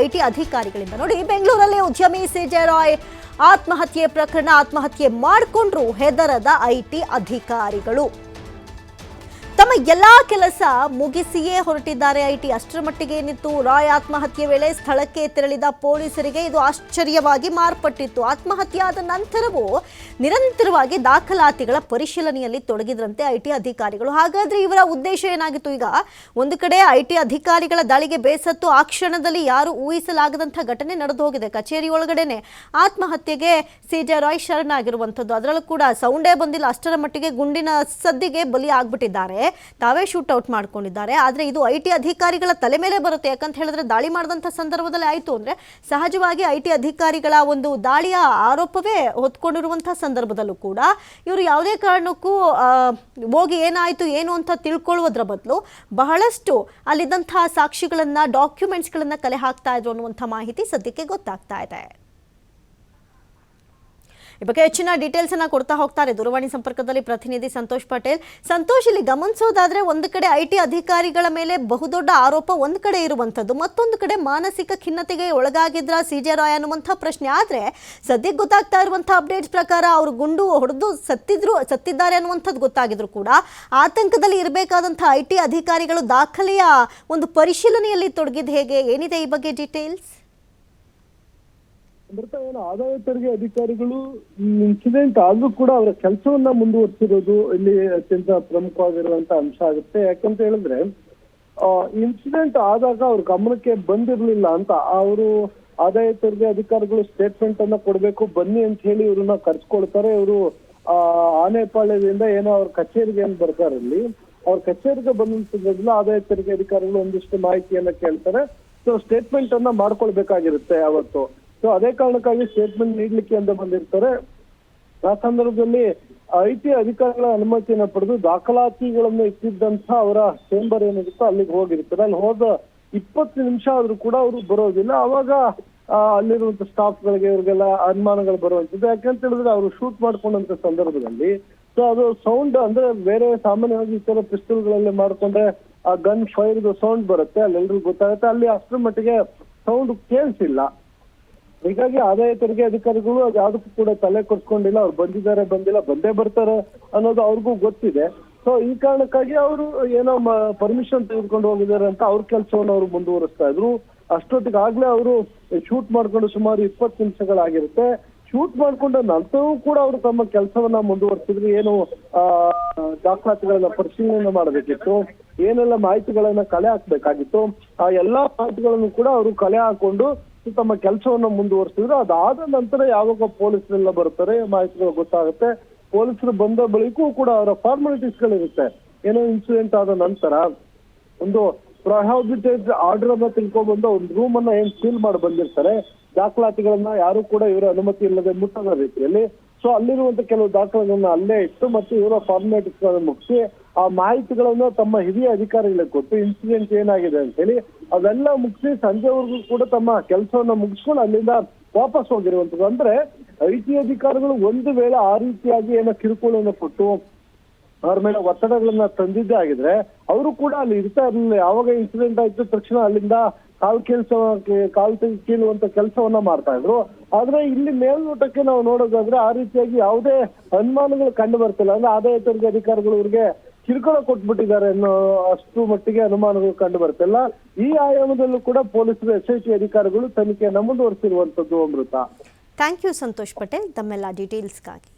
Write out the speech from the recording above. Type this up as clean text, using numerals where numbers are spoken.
IT ಅಧಿಕಾರಿಗಳಿಂದ. ನೋಡಿ, ಬೆಂಗಳೂರಲ್ಲಿ ಉದ್ಯಮಿ ಸಿಜೆ ರಾಯ್ ಆತ್ಮಹತ್ಯೆ ಪ್ರಕರಣ, ಆತ್ಮಹತ್ಯೆ ಮಾಡಿಕೊಂಡ್ರು ಹೆದರದ ಐಟಿ ಅಧಿಕಾರಿಗಳು. ತಮ್ಮ ಎಲ್ಲಾ ಕೆಲಸ ಮುಗಿಸಿಯೇ ಹೊರಟಿದ್ದಾರೆ ಐಟಿ. ಅಷ್ಟರ ಮಟ್ಟಿಗೆ ಏನಿತ್ತು, ರಾಯ್ ಆತ್ಮಹತ್ಯೆ ವೇಳೆ ಸ್ಥಳಕ್ಕೆ ತೆರಳಿದ ಪೊಲೀಸರಿಗೆ ಇದು ಆಶ್ಚರ್ಯವಾಗಿ ಮಾರ್ಪಟ್ಟಿತ್ತು. ಆತ್ಮಹತ್ಯೆ ಆದ ನಂತರವೂ ನಿರಂತರವಾಗಿ ದಾಖಲಾತಿಗಳ ಪರಿಶೀಲನೆಯಲ್ಲಿ ತೊಡಗಿದ್ರಂತೆ ಐಟಿ ಅಧಿಕಾರಿಗಳು. ಹಾಗಾದ್ರೆ ಇವರ ಉದ್ದೇಶ ಏನಾಗಿತ್ತು? ಈಗ ಒಂದು ಕಡೆ ಐಟಿ ಅಧಿಕಾರಿಗಳ ದಾಳಿಗೆ ಬೇಸತ್ತು ಆ ಕ್ಷಣದಲ್ಲಿ ಯಾರು ಊಹಿಸಲಾಗದಂಥ ಘಟನೆ ನಡೆದು ಹೋಗಿದೆ. ಕಚೇರಿ ಒಳಗಡೆನೆ ಆತ್ಮಹತ್ಯೆಗೆ ಸಿಜೆ ರಾಯ್ ಶರಣಾಗಿರುವಂಥದ್ದು. ಅದರಲ್ಲೂ ಕೂಡ ಸೌಂಡೇ ಬಂದಿಲ್ಲ, ಅಷ್ಟರ ಮಟ್ಟಿಗೆ ಗುಂಡಿನ ಸದ್ದಿಗೆ ಬಲಿ ಆಗ್ಬಿಟ್ಟಿದ್ದಾರೆ. ತಾವೇ ಶೂಟ್ ಔಟ್ ಮಾಡ್ಕೊಂಡಿದ್ದಾರೆ. ಆದ್ರೆ ಇದು ಐಟಿ ಅಧಿಕಾರಿಗಳ ತಲೆ ಮೇಲೆ ಬರುತ್ತೆ. ಯಾಕಂತ ಹೇಳಿದ್ರೆ ದಾಳಿ ಮಾಡಿದಂಥ ಸಂದರ್ಭದಲ್ಲಿ ಆಯಿತು ಅಂದ್ರೆ ಸಹಜವಾಗಿ ಐಟಿ ಅಧಿಕಾರಿಗಳ ಒಂದು ದಾಳಿಯ ಆರೋಪವೇ ಹೊತ್ಕೊಂಡಿರುವಂತಹ ಸಂದರ್ಭದಲ್ಲೂ ಕೂಡ ಇವರು ಯಾವುದೇ ಕಾರಣಕ್ಕೂ ಹೋಗಿ ಏನಾಯಿತು ಏನು ಅಂತ ತಿಳ್ಕೊಳ್ಳೋದ್ರ ಬದಲು ಬಹಳಷ್ಟು ಅಲ್ಲಿದ್ದಂತಹ ಸಾಕ್ಷಿಗಳನ್ನ, ಡಾಕ್ಯುಮೆಂಟ್ಸ್ಗಳನ್ನ ಕಲೆ ಹಾಕ್ತಾ ಇದ್ರು ಅನ್ನುವಂಥ ಮಾಹಿತಿ ಸದ್ಯಕ್ಕೆ ಗೊತ್ತಾಗ್ತಾ ಇದೆ. ಈ ಬಗ್ಗೆ ಹೆಚ್ಚಿನ ಡೀಟೇಲ್ಸ್ ಅನ್ನ ಕೊಡ್ತಾ ಹೋಗ್ತಾರೆ ದೂರವಾಣಿ ಸಂಪರ್ಕದಲ್ಲಿ ಪ್ರತಿನಿಧಿ ಸಂತೋಷ್ ಪಟೇಲ್. ಸಂತೋಷ್, ಇಲ್ಲಿ ಗಮನಿಸೋದಾದ್ರೆ ಒಂದು ಕಡೆ ಐಟಿ ಅಧಿಕಾರಿಗಳ ಮೇಲೆ ಬಹುದೊಡ್ಡ ಆರೋಪ ಒಂದು ಕಡೆ ಇರುವಂಥದ್ದು, ಮತ್ತೊಂದು ಕಡೆ ಮಾನಸಿಕ ಖಿನ್ನತೆಗೆ ಒಳಗಾಗಿದ್ರ ಸಿಜೆ ರಾಯ್ ಅನ್ನುವಂಥ ಪ್ರಶ್ನೆ. ಆದ್ರೆ ಸದ್ಯಕ್ಕೆ ಗೊತ್ತಾಗ್ತಾ ಇರುವಂಥ ಅಪ್ಡೇಟ್ಸ್ ಪ್ರಕಾರ ಅವರು ಗುಂಡು ಹೊಡೆದು ಸತ್ತಿದ್ದಾರೆ ಅನ್ನುವಂಥದ್ದು ಗೊತ್ತಾಗಿದ್ರು ಕೂಡ ಆತಂಕದಲ್ಲಿ ಇರಬೇಕಾದಂಥ ಐಟಿ ಅಧಿಕಾರಿಗಳು ದಾಖಲೆಯ ಒಂದು ಪರಿಶೀಲನೆಯಲ್ಲಿ ತೊಡಗಿದ ಹೇಗೆ, ಏನಿದೆ ಈ ಬಗ್ಗೆ ಡೀಟೇಲ್ಸ್? ಆದಾಯ ತೆರಿಗೆ ಅಧಿಕಾರಿಗಳು ಈ ಇನ್ಸಿಡೆಂಟ್ ಆದ್ರೂ ಕೂಡ ಅವರ ಕೆಲಸವನ್ನ ಮುಂದುವರಿಸಿರೋದು ಇಲ್ಲಿ ಅತ್ಯಂತ ಪ್ರಮುಖವಾಗಿರುವಂತ ಅಂಶ ಆಗುತ್ತೆ. ಯಾಕಂತ ಹೇಳಿದ್ರೆ ಇನ್ಸಿಡೆಂಟ್ ಆದಾಗ ಅವ್ರ ಗಮನಕ್ಕೆ ಬಂದಿರ್ಲಿಲ್ಲ ಅಂತ ಅವರು ಆದಾಯ ತೆರಿಗೆ ಅಧಿಕಾರಿಗಳು ಸ್ಟೇಟ್ಮೆಂಟ್ ಅನ್ನ ಕೊಡ್ಬೇಕು ಬನ್ನಿ ಅಂತ ಹೇಳಿ ಇವ್ರನ್ನ ಕರ್ಸ್ಕೊಳ್ತಾರೆ. ಇವರು ಆನೆಪಾಳ್ಯದಿಂದ ಏನೋ ಅವ್ರ ಕಚೇರಿಗೆ ಏನ್ ಬರ್ತಾರೆ, ಇಲ್ಲಿ ಅವ್ರ ಕಚೇರಿಗೆ ಬಂದಿಲ್ಲ ಆದಾಯ ತೆರಿಗೆ ಅಧಿಕಾರಿಗಳು ಒಂದಿಷ್ಟು ಮಾಹಿತಿಯನ್ನ ಕೇಳ್ತಾರೆ. ಸೊ ಸ್ಟೇಟ್ಮೆಂಟ್ ಅನ್ನ ಮಾಡ್ಕೊಳ್ಬೇಕಾಗಿರುತ್ತೆ ಅವತ್ತು. ಸೊ ಅದೇ ಕಾರಣಕ್ಕಾಗಿ ಸ್ಟೇಟ್ಮೆಂಟ್ ನೀಡ್ಲಿಕ್ಕೆ ಅಂತ ಬಂದಿರ್ತಾರೆ. ಆ ಸಂದರ್ಭದಲ್ಲಿ ಐಟಿ ಅಧಿಕಾರಿಗಳ ಅನುಮತಿಯನ್ನ ಪಡೆದು ದಾಖಲಾತಿಗಳನ್ನು ಇಟ್ಟಿದ್ದಂತ ಅವರ ಚೇಂಬರ್ ಏನಿರುತ್ತೋ ಅಲ್ಲಿಗೆ ಹೋಗಿರ್ತಾರೆ. ಅಲ್ಲಿ ಹೋದ 20 ನಿಮಿಷ ಆದ್ರೂ ಕೂಡ ಅವರು ಬರೋದಿಲ್ಲ. ಅವಾಗ ಅಲ್ಲಿರುವಂತ ಸ್ಟಾಫ್ ಗಳಿಗೆ ಇವ್ರಿಗೆಲ್ಲ ಅನುಮಾನಗಳು ಬರುವಂತದ್ದು. ಯಾಕಂತ ಹೇಳಿದ್ರೆ ಅವರು ಶೂಟ್ ಮಾಡ್ಕೊಂಡಂತ ಸಂದರ್ಭದಲ್ಲಿ ಸೊ ಅದು ಸೌಂಡ್ ಅಂದ್ರೆ ಬೇರೆ ಸಾಮಾನ್ಯವಾಗಿ ಈ ತರ ಪಿಸ್ತೂಲ್ಗಳಲ್ಲಿ ಮಾಡ್ಕೊಂಡ್ರೆ ಆ ಗನ್ ಫೈರ್ ಸೌಂಡ್ ಬರುತ್ತೆ, ಅಲ್ಲೆಲ್ರಿಗೂ ಗೊತ್ತಾಗುತ್ತೆ. ಅಲ್ಲಿ ಅಷ್ಟರ ಮಟ್ಟಿಗೆ ಸೌಂಡ್ ಕೇಳಿಸಿಲ್ಲ. ಹೀಗಾಗಿ ಆದಾಯ ತೆರಿಗೆ ಅಧಿಕಾರಿಗಳು ಅದು ಯಾವುದಕ್ಕೂ ಕೂಡ ತಲೆ ಕೊಡ್ಸ್ಕೊಂಡಿಲ್ಲ. ಅವ್ರು ಬಂದಿದ್ದಾರೆ, ಬಂದಿಲ್ಲ, ಬಂದೇ ಬರ್ತಾರೆ ಅನ್ನೋದು ಅವ್ರಿಗೂ ಗೊತ್ತಿದೆ. ಸೊ ಈ ಕಾರಣಕ್ಕಾಗಿ ಅವರು ಏನೋ ಪರ್ಮಿಷನ್ ತೆಗೆದುಕೊಂಡು ಹೋಗಿದ್ದಾರೆ ಅಂತ ಅವ್ರ ಕೆಲಸವನ್ನು ಅವರು ಮುಂದುವರಿಸ್ತಾ ಇದ್ರು. ಅಷ್ಟೊತ್ತಿಗಾಗ್ಲೇ ಅವರು ಶೂಟ್ ಮಾಡ್ಕೊಂಡು ಸುಮಾರು 20 ನಿಮಿಷಗಳಾಗಿರುತ್ತೆ. ಶೂಟ್ ಮಾಡ್ಕೊಂಡ ನಂತರವೂ ಕೂಡ ಅವರು ತಮ್ಮ ಕೆಲಸವನ್ನ ಮುಂದುವರಿಸಿದ್ರು. ಏನು ದಾಖಲಾತಿಗಳನ್ನ ಪರಿಶೀಲನೆ ಮಾಡಬೇಕಿತ್ತು, ಏನೆಲ್ಲ ಮಾಹಿತಿಗಳನ್ನ ಕಲೆ ಹಾಕ್ಬೇಕಾಗಿತ್ತು, ಆ ಎಲ್ಲಾ ಮಾಹಿತಿಗಳನ್ನು ಕೂಡ ಅವರು ಕಲೆ ಹಾಕೊಂಡು ತಮ್ಮ ಕೆಲಸವನ್ನ ಮುಂದುವರಿಸಿದ್ರು. ಅದಾದ ನಂತರ ಯಾವಾಗ ಪೊಲೀಸರೆಲ್ಲ ಬರ್ತಾರೆ, ಮಾಹಿತಿಗಳು ಗೊತ್ತಾಗುತ್ತೆ. ಪೊಲೀಸರು ಬಂದ ಬಳಿಕೂ ಕೂಡ ಅವರ ಫಾರ್ಮಾಲಿಟೀಸ್ ಗಳಿರುತ್ತೆ. ಏನೋ ಇನ್ಸಿಡೆಂಟ್ ಆದ ನಂತರ ಒಂದು ಪ್ರೊಹಿಬಿಟೆಡ್ ಆರ್ಡರ್ ಅನ್ನ ತಿಳ್ಕೊಂಡ್ಬಂದು ಒಂದು ರೂಮ್ ಅನ್ನ ಏನ್ ಸೀಲ್ ಮಾಡಿ ಬಂದಿರ್ತಾರೆ, ದಾಖಲಾತಿಗಳನ್ನ ಯಾರು ಕೂಡ ಇವರ ಅನುಮತಿ ಇಲ್ಲದೆ ಮುಟ್ಟದ ರೀತಿಯಲ್ಲಿ. ಸೊ ಅಲ್ಲಿರುವಂತ ಕೆಲವು ದಾಖಲೆಗಳನ್ನ ಅಲ್ಲೇ ಇಟ್ಟು ಮತ್ತು ಇವರ ಫಾರ್ಮಾಲಿಟೀಸ್ ಗಳನ್ನ ಮುಗಿಸಿ ಆ ಮಾಹಿತಿಗಳನ್ನು ತಮ್ಮ ಹಿರಿಯ ಅಧಿಕಾರಿಗಳಿಗೆ ಕೊಟ್ಟು ಇನ್ಸಿಡೆಂಟ್ ಏನಾಗಿದೆ ಅಂತ ಹೇಳಿ ಅವೆಲ್ಲ ಮುಗಿಸಿ ಸಂಜೆವರೆಗೂ ಕೂಡ ತಮ್ಮ ಕೆಲಸವನ್ನ ಮುಗಿಸ್ಕೊಂಡು ಅಲ್ಲಿಂದ ವಾಪಸ್ ಹೋಗಿರುವಂತದ್ದು. ಅಂದ್ರೆ ಐಟಿ ಅಧಿಕಾರಿಗಳು ಒಂದು ವೇಳೆ ಆ ರೀತಿಯಾಗಿ ಏನೋ ಕಿರುಕುಳನ್ನ ಕೊಟ್ಟು ಅವ್ರ ಮೇಲೆ ಒತ್ತಡಗಳನ್ನ ತಂದಿದ್ದೇ ಆಗಿದ್ರೆ ಅವರು ಕೂಡ ಅಲ್ಲಿ ಇರ್ತಾ ಇರಲಿಲ್ಲ. ಯಾವಾಗ ಇನ್ಸಿಡೆಂಟ್ ಆಯ್ತು ತಕ್ಷಣ ಅಲ್ಲಿಂದ ಕಾಲ್ ಕೀಳುವಂತ ಕೆಲಸವನ್ನ ಮಾಡ್ತಾ ಇದ್ರು. ಆದ್ರೆ ಇಲ್ಲಿ ಮೇಲ್ನೋಟಕ್ಕೆ ನಾವು ನೋಡೋದಾದ್ರೆ ಆ ರೀತಿಯಾಗಿ ಯಾವುದೇ ಅನುಮಾನಗಳು ಕಂಡು ಬರ್ತಿಲ್ಲ. ಅಂದ್ರೆ ಆದಾಯ ತೆರಿಗೆ ಅಧಿಕಾರಿಗಳು ಇವ್ರಿಗೆ ಕಿರುಕುಳ ಕೊಟ್ಬಿಟ್ಟಿದ್ದಾರೆ ಅನ್ನೋ ಅಷ್ಟು ಮಟ್ಟಿಗೆ ಅನುಮಾನಗಳು ಕಂಡು ಬರ್ತಿಲ್ಲ. ಈ ಆಯಾಮದಲ್ಲೂ ಕೂಡ ಪೊಲೀಸರು SIT ಅಧಿಕಾರಿಗಳು ತನಿಖೆಯನ್ನು ಮುಂದುವರಿಸಿರುವಂತದ್ದು. ಅಮೃತ, ಥ್ಯಾಂಕ್ ಯು ಸಂತೋಷ್ ಪಟೇಲ್ ತಮ್ಮೆಲ್ಲ ಡೀಟೇಲ್ಸ್ಗಾಗಿ.